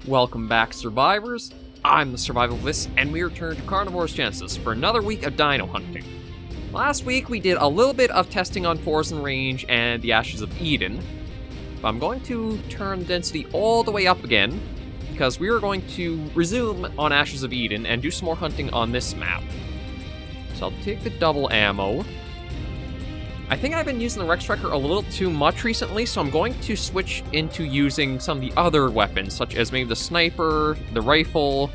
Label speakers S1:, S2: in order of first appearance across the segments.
S1: Welcome back, survivors. I'm the Survivalvis, and we return to Carnivores Genesis for another week of dino hunting. Last week we did a little bit of testing on Forest and Range and the Ashes of Eden, but I'm going to turn the density all the way up again, because we are going to resume on Ashes of Eden and do some more hunting on this map. So I'll take the double ammo. I think I've been using the Rex Tracker a little too much recently, so I'm going to switch into using some of the other weapons, such as maybe the sniper, the rifle,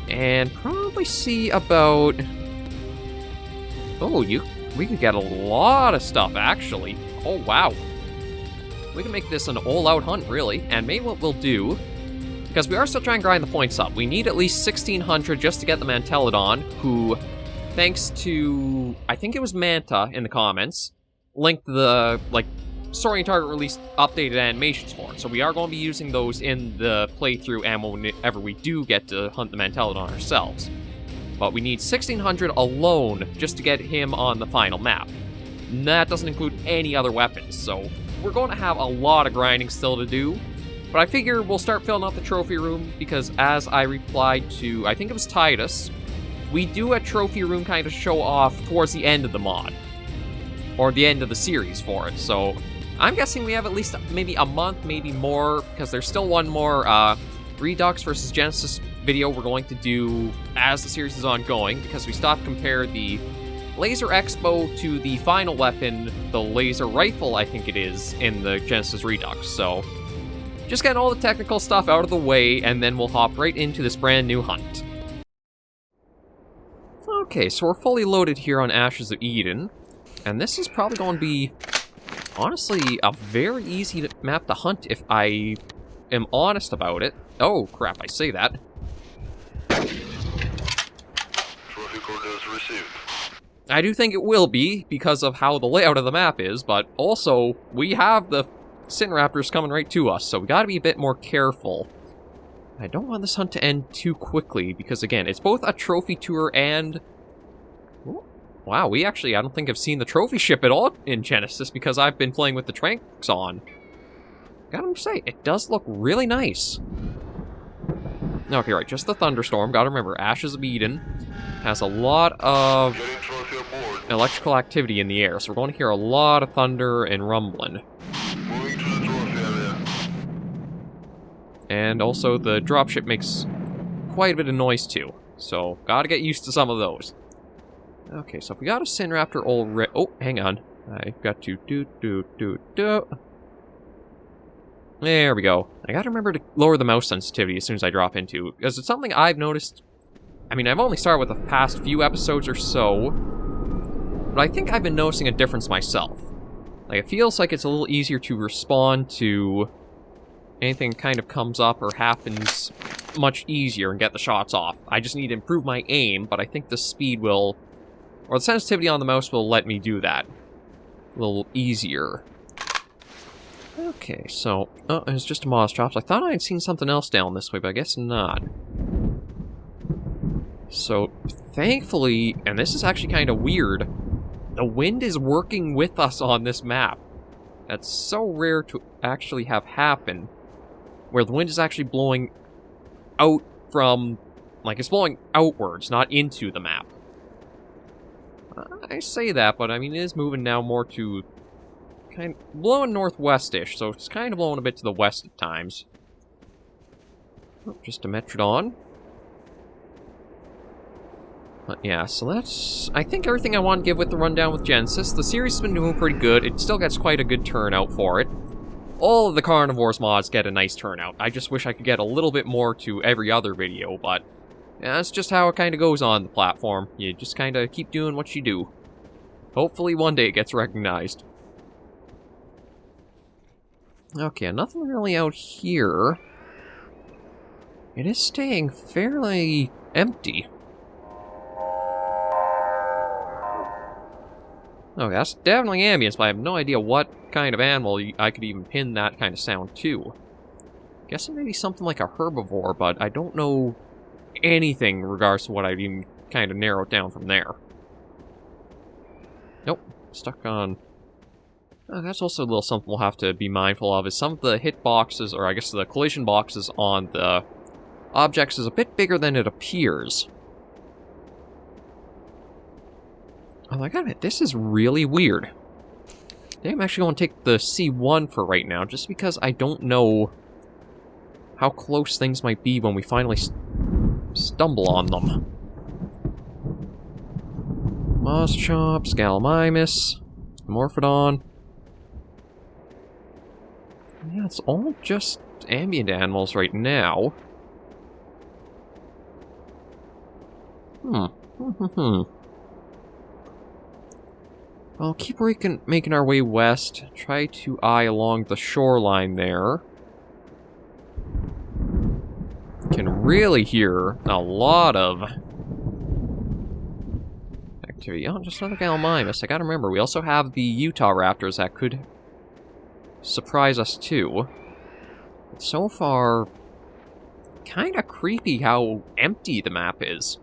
S1: and probably see about... Oh, we could get a lot of stuff, actually. Oh, wow. We can make this an all-out hunt, really, and maybe what we'll do, because we are still trying to grind the points up, we need at least 1,600 just to get the Mantelodon, who... thanks to, I think it was Manta in the comments, linked the, Saurian target released updated animations for it. So we are going to be using those in the playthrough ammo whenever we do get to hunt the Mantelodon ourselves. But we need 1,600 alone just to get him on the final map. And that doesn't include any other weapons, so we're going to have a lot of grinding still to do. But I figure we'll start filling out the trophy room, because as I replied to, I think it was Titus, we do a trophy room kind of show off towards the end of the mod. Or the end of the series for it, so I'm guessing we have at least maybe a month, maybe more, because there's still one more Redux versus Genesis video we're going to do as the series is ongoing, because we still have to compare the Laser Expo to the final weapon, the laser rifle, I think it is, in the Genesis Redux, so just getting all the technical stuff out of the way, and then we'll hop right into this brand new hunt. Okay, so we're fully loaded here on Ashes of Eden, and this is probably going to be, honestly, a very easy map to hunt if I am honest about it. Oh, crap, I say that. I do think it will be, because of how the layout of the map is, but also, we have the Sinraptors coming right to us, so we gotta be a bit more careful. I don't want this hunt to end too quickly, because again, it's both a trophy tour and... Ooh, wow, I don't think I've seen the trophy ship at all in Genesis, because I've been playing with the Tranks on. Gotta say, it does look really nice. Okay, right, just the Thunderstorm. Gotta remember, Ashes of Eden has a lot of electrical activity in the air, so we're going to hear a lot of thunder and rumbling. And also, the dropship makes quite a bit of noise, too. So, gotta get used to some of those. Okay, so if we got a Sinraptor already... Oh, hang on. I've got to do. There we go. I gotta remember to lower the mouse sensitivity as soon as I drop into, because it's something I've noticed... I mean, I've only started with the past few episodes or so, but I think I've been noticing a difference myself. Like, it feels like it's a little easier to respond to... anything kind of comes up or happens much easier and get the shots off. I just need to improve my aim, but I think the speed will... or the sensitivity on the mouse will let me do that a little easier. Okay, so... oh, it's just a Moss Drops. I thought I had seen something else down this way, but I guess not. So, thankfully, and this is actually kind of weird, the wind is working with us on this map. That's so rare to actually have happen, where the wind is actually blowing out from, like, it's blowing outwards, not into the map. I say that, but I mean, it is moving now more to kind of blowing northwest-ish, so it's kind of blowing a bit to the west at times. Oh, just a Metrodon. But yeah, so that's, I think, everything I want to give with the rundown with Genesis. The series has been doing pretty good. It still gets quite a good turnout for it. All of the Carnivores mods get a nice turnout. I just wish I could get a little bit more to every other video, but yeah, that's just how it kind of goes on the platform. You just kind of keep doing what you do. Hopefully one day it gets recognized. Okay, nothing really out here. It is staying fairly empty. Okay, that's definitely ambience, but I have no idea what kind of animal I could even pin that kind of sound to. Guessing maybe something like a herbivore, but I don't know anything in regards to what I'd even kind of narrow it down from there. Nope, stuck on... That's also a little something we'll have to be mindful of, is some of the hit boxes, or I guess the collision boxes on the objects is a bit bigger than it appears. Oh my god, this is really weird. I think I'm actually going to take the C1 for right now, just because I don't know how close things might be when we finally stumble on them. Moschops, Gallimimus, Morphodon. Yeah, it's all just ambient animals right now. Well, keep making our way west. Try to eye along the shoreline there. Can really hear a lot of activity. Oh, just another Gallimimus. I gotta remember, we also have the Utah Raptors that could surprise us too. But so far, kinda creepy how empty the map is.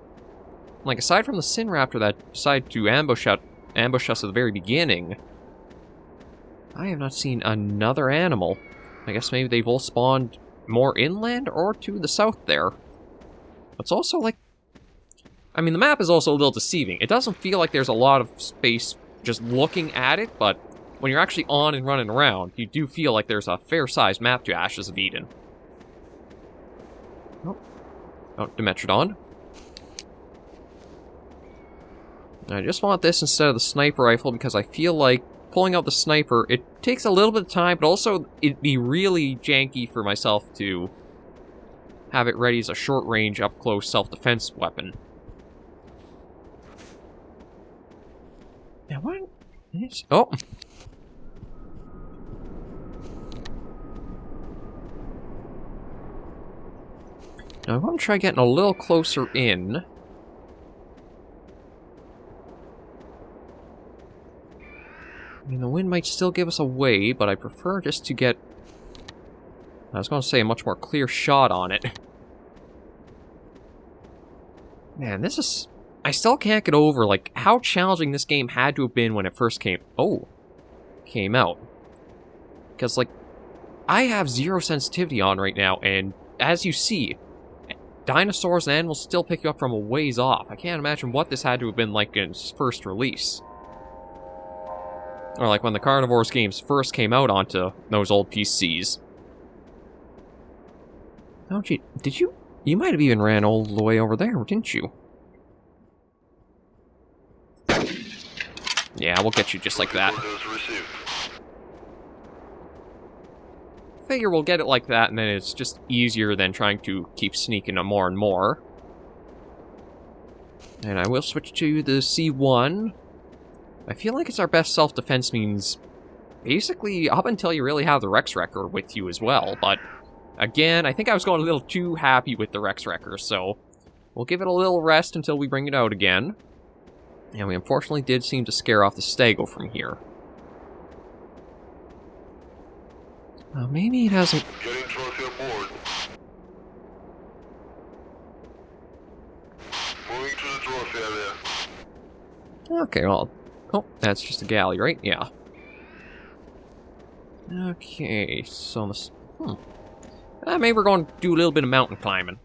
S1: Like, aside from the Sin Raptor that decided to ambush us at the very beginning, I have not seen another animal. I guess maybe they've all spawned more inland or to the south there. It's also like, I mean, the map is also a little deceiving. It doesn't feel like there's a lot of space just looking at it, but when you're actually on and running around, you do feel like there's a fair-sized map to Ashes of Eden. Oh, Dimetrodon. I just want this instead of the sniper rifle because I feel like pulling out the sniper, it takes a little bit of time, but also it'd be really janky for myself to have it ready as a short-range, up-close self-defense weapon. Now what is... Oh! Now I want to try getting a little closer in. I mean, the wind might still give us away, but I prefer just to get... I was going to say a much more clear shot on it. Man, this is... I still can't get over, like, how challenging this game had to have been when it first came out. Because, like, I have zero sensitivity on right now, and as you see, dinosaurs and animals still pick you up from a ways off. I can't imagine what this had to have been like in its first release. Or like when the Carnivores games first came out onto those old PCs. Oh gee, did you? You might have even ran all the way over there, didn't you? Yeah, we'll get you just like that. Figure we'll get it like that, and then it's just easier than trying to keep sneaking them more and more. And I will switch to the C1. I feel like it's our best self-defense means basically up until you really have the Rex Wrecker with you as well, but again, I think I was going a little too happy with the Rex Wrecker, so we'll give it a little rest until we bring it out again. And we unfortunately did seem to scare off the Stego from here. Maybe it hasn't...
S2: Getting trophy aboard. Moving to the trophy area.
S1: Okay, well... Oh, that's just a galley, right? Yeah. Okay, so... maybe we're going to do a little bit of mountain climbing.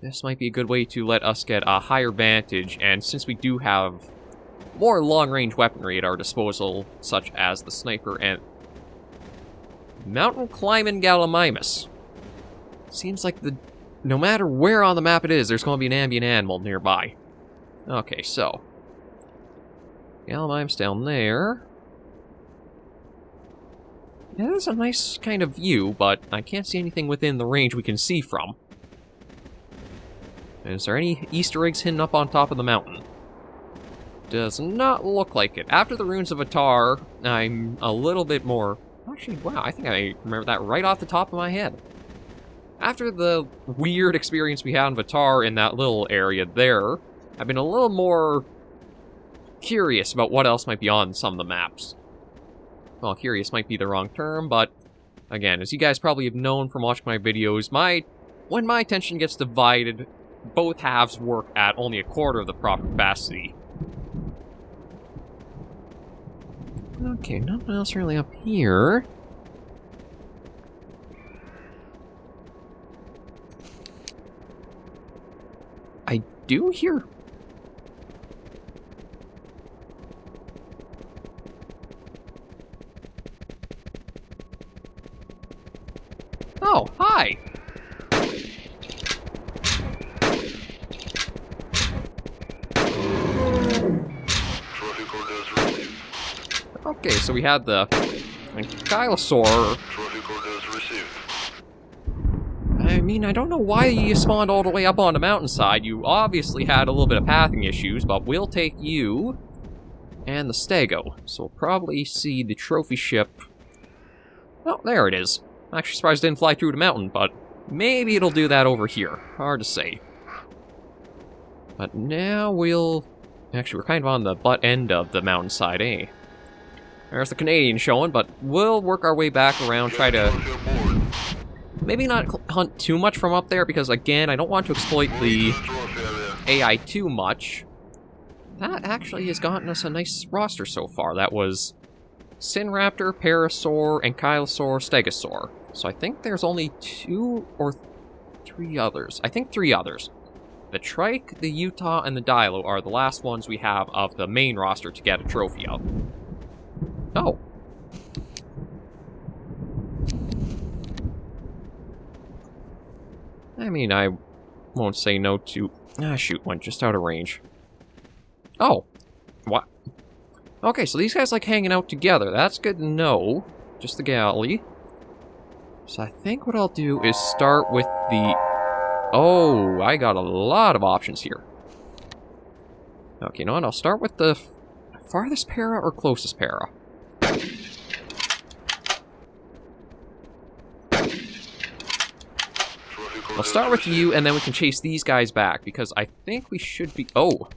S1: This might be a good way to let us get a higher vantage, and since we do have more long-range weaponry at our disposal, such as the sniper and... Mountain climbing Gallimimus. Seems like no matter where on the map it is, there's going to be an ambient animal nearby. Okay, so... Gallimimus down there. Yeah, that's a nice kind of view, but I can't see anything within the range we can see from. Is there any Easter eggs hidden up on top of the mountain? Does not look like it. After the Ruins of Atar, I'm a little bit more... Actually, wow, I think I remember that right off the top of my head. After the weird experience we had in Vatar in that little area there, I've been a little more curious about what else might be on some of the maps. Well, curious might be the wrong term, but again, as you guys probably have known from watching my videos, when my attention gets divided, both halves work at only a quarter of the proper capacity. Okay, nothing else really up here. I do hear... Oh, hi!
S2: Trophy coordinates received.
S1: Okay, so we had the Ankylosaur.
S2: Trophy coordinates received.
S1: I mean, I don't know why you spawned all the way up on the mountainside. You obviously had a little bit of pathing issues, but we'll take you and the Stego. So we'll probably see the trophy ship. Oh, there it is. I'm actually surprised it didn't fly through the mountain, but maybe it'll do that over here. Hard to say. But now we'll... Actually, we're kind of on the butt end of the mountainside, eh? There's the Canadian showing, but we'll work our way back around, try to... Maybe not hunt too much from up there, because again, I don't want to exploit the AI too much. That actually has gotten us a nice roster so far. That was Sinraptor, Parasaur, Ankylosaur, Stegosaur. So I think there's only 2 or 3 others. I think 3 others. The Trike, the Utah, and the Dilo are the last ones we have of the main roster to get a trophy of. Oh. I mean, I won't say no to... Ah, shoot, went just out of range. Oh. What? Okay, so these guys like hanging out together. That's good to know. Just the galley. So I think what I'll do is start with the... Oh, I got a lot of options here. Okay, you know what? I'll start with the farthest para or closest para. I'll start with you, and then we can chase these guys back, because I think we should be... Oh!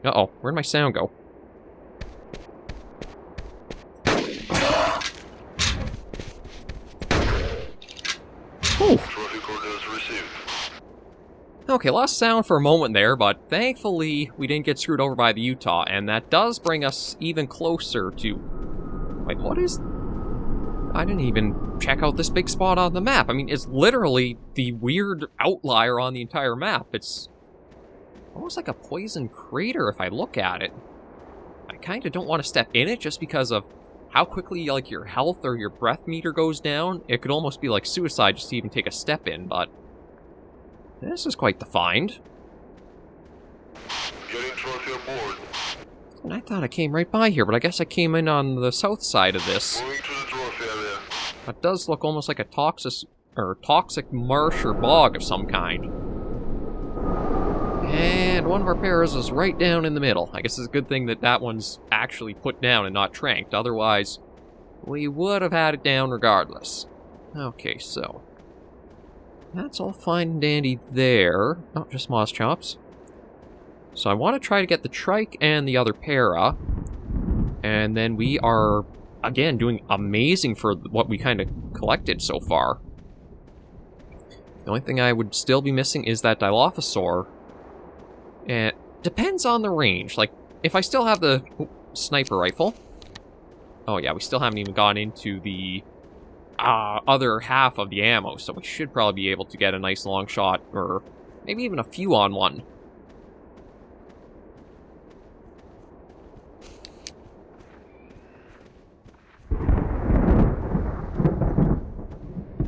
S1: Uh-oh, where'd my sound go? Whew. Okay, lost sound for a moment there, but thankfully we didn't get screwed over by the Utah, and that does bring us even closer to... Wait, what is... I didn't even check out this big spot on the map. I mean, it's literally the weird outlier on the entire map. It's almost like a poison crater if I look at it. I kind of don't want to step in it just because of how quickly, like, your health or your breath meter goes down. It could almost be like suicide just to even take a step in, but this is quite the find.
S2: Getting trophy aboard.
S1: And I thought I came right by here, but I guess I came in on the south side of this.
S2: Moving to the trophy area.
S1: That does look almost like a toxic marsh or bog of some kind. And one of our paras is right down in the middle. I guess it's a good thing that that one's actually put down and not tranked. Otherwise, we would have had it down regardless. Okay, so that's all fine and dandy there. Oh, just moss chops. So I want to try to get the Trike and the other para. And then we are, again, doing amazing for what we kind of collected so far. The only thing I would still be missing is that Dilophosaur. It depends on the range. Like, if I still have the sniper rifle... Oh yeah, we still haven't even gone into the other half of the ammo, so we should probably be able to get a nice long shot, or maybe even a few on one.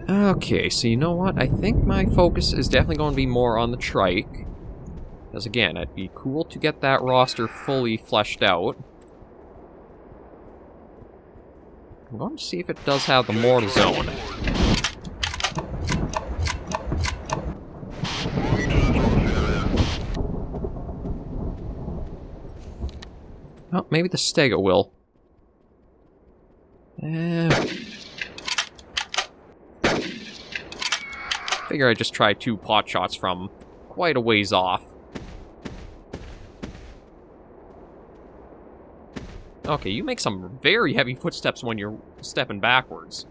S1: Okay, so you know what? I think my focus is definitely going to be more on the Trike. Because again, it'd be cool to get that roster fully fleshed out. I'm going to see if it does have the Mortal Zone. Oh, maybe the Stego will. Figure I'd just try 2 pot shots from quite a ways off. Okay, you make some very heavy footsteps when you're stepping backwards.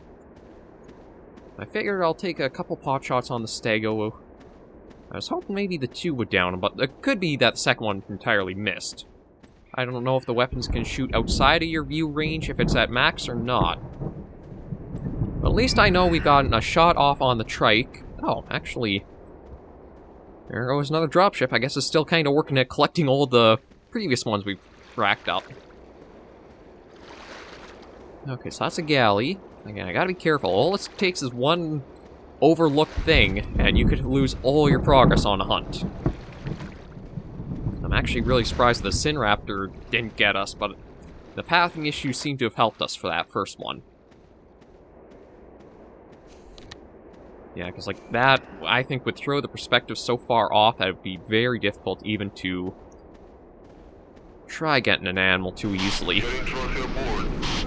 S1: I figured I'll take a couple pot shots on the Stego. I was hoping maybe the 2 would down him, but it could be that the second one entirely missed. I don't know if the weapons can shoot outside of your view range, if it's at max or not. But at least I know we've gotten a shot off on the trike. Oh, actually, there goes another dropship. I guess it's still kind of working at collecting all the previous ones we've racked up. Okay, so that's a galley. Again, I gotta be careful. All it takes is one overlooked thing, and you could lose all your progress on a hunt. I'm actually really surprised the Sin Raptor didn't get us, but the pathing issues seem to have helped us for that first one. Yeah, because like that, I think would throw the perspective so far off that it would be very difficult even to try getting an animal too easily.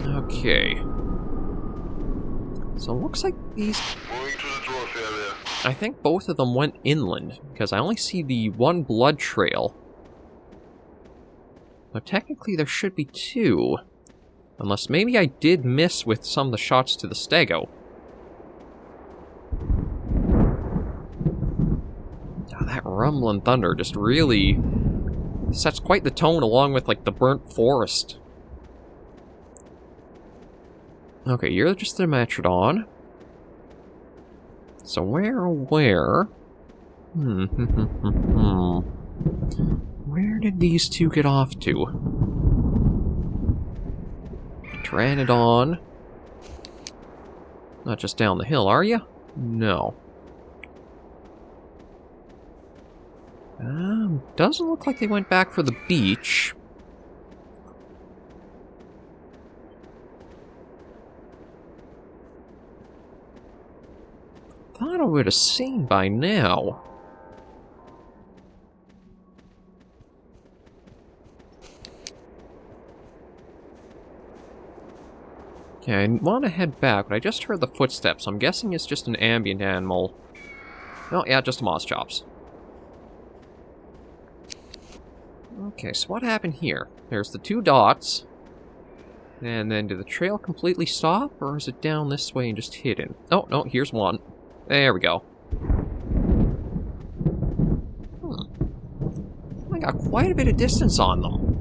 S1: Okay. So it looks like these... I think both of them went inland, because I only see the one blood trail. But technically there should be two. Unless maybe I did miss with some of the shots to the stego. Oh, that rumbling thunder just really sets quite the tone along with like the burnt forest. Okay, you're just the Metrodon. So where? Where did these two get off to? Pteranodon. Not just down the hill, are you? No. Doesn't look like they went back for the beach. Thought I would have seen by now. Okay, I want to head back, but I just heard the footsteps, so I'm guessing it's just an ambient animal. Oh, yeah, just a moss chops. Okay, so what happened here? There's the two dots. And then did the trail completely stop, or is it down this way and just hidden? Oh, no, here's one. There we go. I got quite a bit of distance on them.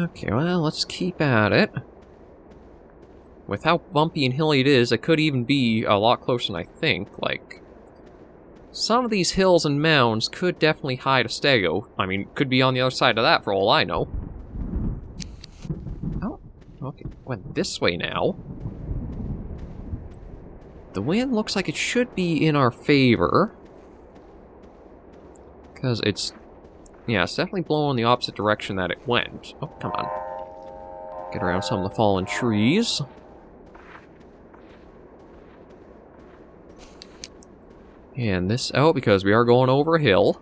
S1: Okay, well, let's keep at it. With how bumpy and hilly it is, it could even be a lot closer than I think. Like, some of these hills and mounds could definitely hide a stego. I mean, could be on the other side of that for all I know. Oh, okay, went this way now. The wind looks like it should be in our favor. Because it's... yeah, it's definitely blowing the opposite direction that it went. Oh, come on. Get around some of the fallen trees. And this out because we are going over a hill.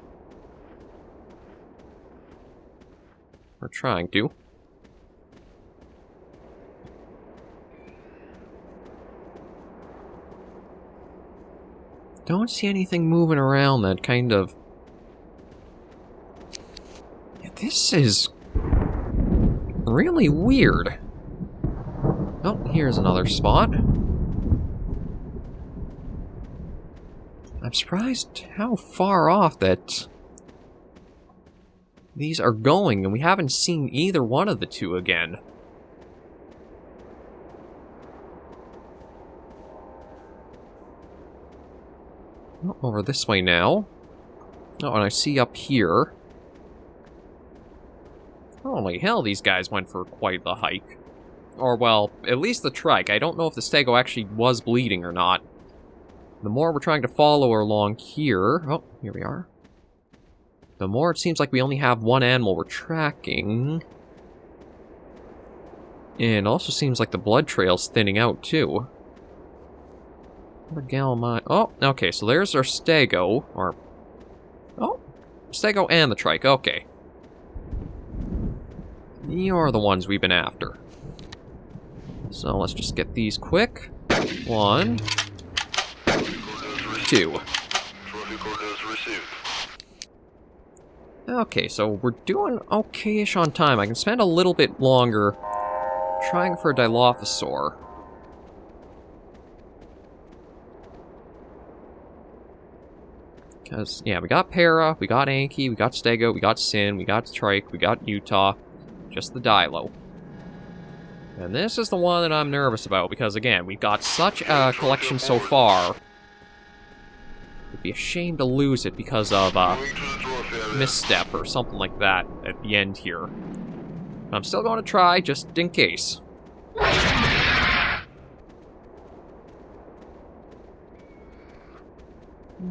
S1: We're trying to. Don't see anything moving around that kind of... yeah, this is really weird. Oh, here's another spot. I'm surprised how far off that these are going, and we haven't seen either one of the two again. Oh, over this way now. Oh, and I see up here. Holy hell, these guys went for quite the hike. Or, well, at least the trike. I don't know if the stego actually was bleeding or not. The more we're trying to follow her along here... oh, here we are. The more it seems like we only have one animal we're tracking. And it also seems like the blood trail's thinning out, too. What gal am I... oh, okay, so there's our stego. Or... oh, stego and the trike, okay. You're the ones we've been after. So let's just get these quick. 1... 2. Okay, so we're doing okay-ish on time. I can spend a little bit longer trying for a Dilophosaur. Because, yeah, we got Para, we got Anki, we got Stego, we got Sin, we got Trike, we got Utah. Just the Dilo. And this is the one that I'm nervous about, because, again, we've got such a collection so far. It'd be a shame to lose it because of misstep or something like that at the end here. I'm still going to try, just in case.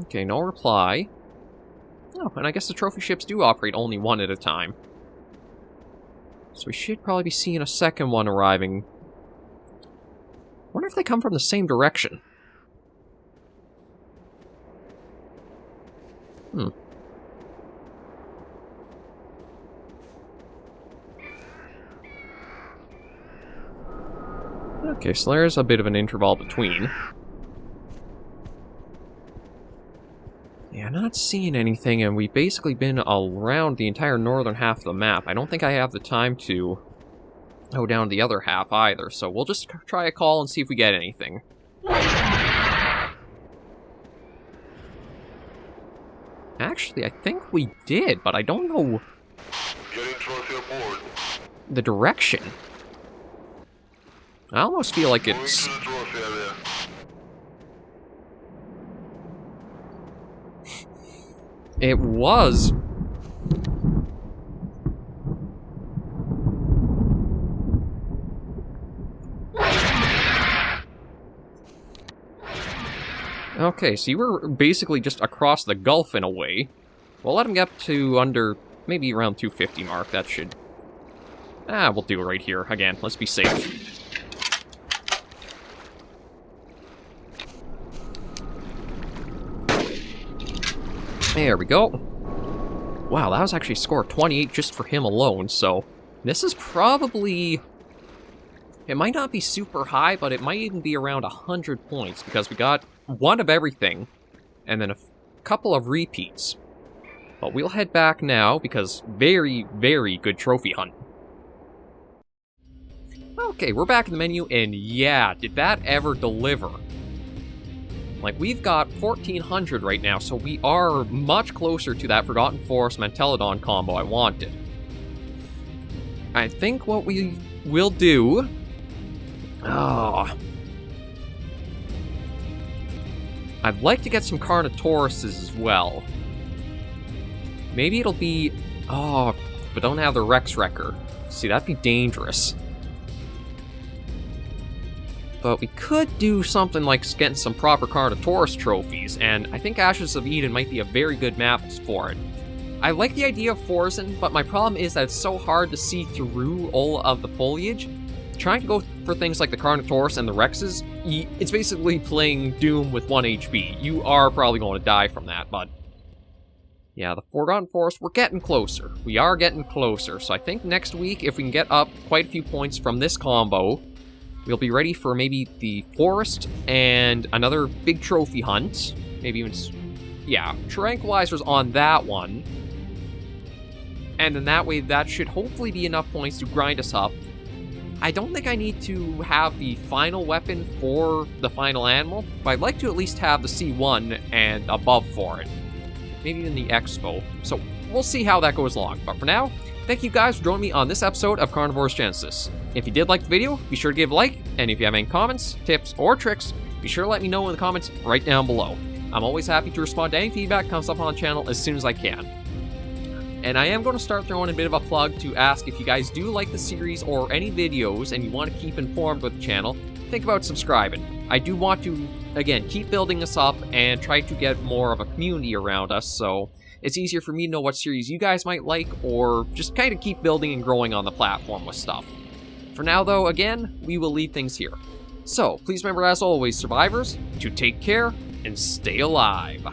S1: Okay, no reply. Oh, and I guess the trophy ships do operate only one at a time. So we should probably be seeing a second one arriving. I wonder if they come from the same direction. Okay, so there's a bit of an interval between. Yeah, not seeing anything, and we've basically been around the entire northern half of the map. I don't think I have the time to go down the other half either, so we'll just try a call and see if we get anything. Actually, I think we did, but I don't know the direction. I almost feel like it's... It was... Okay, so you were basically just across the Gulf in a way. We'll let him get to under, maybe around 250 mark, that should... we'll do it right here. Again, let's be safe. There we go. Wow, that was actually a score of 28 just for him alone, so... This is probably... It might not be super high, but it might even be around 100 points, because we got one of everything, and then a couple of repeats. But we'll head back now, because very, very good trophy hunt. Okay, we're back in the menu, and yeah, did that ever deliver? Like, we've got 1,400 right now, so we are much closer to that Forgotten Forest Mantelodon combo I wanted. I think what we will do... Oh... I'd like to get some Carnivores as well. Maybe it'll be... Oh, but don't have the Rex Wrecker. See, that'd be dangerous. But we could do something like getting some proper Carnivores trophies, and I think Ashes of Eden might be a very good map for it. I like the idea of Forzen, but my problem is that it's so hard to see through all of the foliage. Trying to go for things like the Carnivores and the Rexes, it's basically playing Doom with 1 HP. You are probably going to die from that, but... Yeah, the Forgotten Forest, we're getting closer. We are getting closer, so I think next week, if we can get up quite a few points from this combo, we'll be ready for maybe the Forest and another big trophy hunt. Maybe even... Yeah, Tranquilizers on that one. And then that way, that should hopefully be enough points to grind us up. I don't think I need to have the final weapon for the final animal, but I'd like to at least have the C1 and above for it. Maybe even the Expo. So we'll see how that goes along. But for now, thank you guys for joining me on this episode of Carnivores Genesis. If you did like the video, be sure to give a like, and if you have any comments, tips, or tricks, be sure to let me know in the comments right down below. I'm always happy to respond to any feedback that comes up on the channel as soon as I can. And I am going to start throwing a bit of a plug to ask if you guys do like the series or any videos and you want to keep informed with the channel, think about subscribing. I do want to, again, keep building this up and try to get more of a community around us, so it's easier for me to know what series you guys might like, or just kind of keep building and growing on the platform with stuff. For now, though, again, we will leave things here. So, please remember, as always, survivors, to take care and stay alive.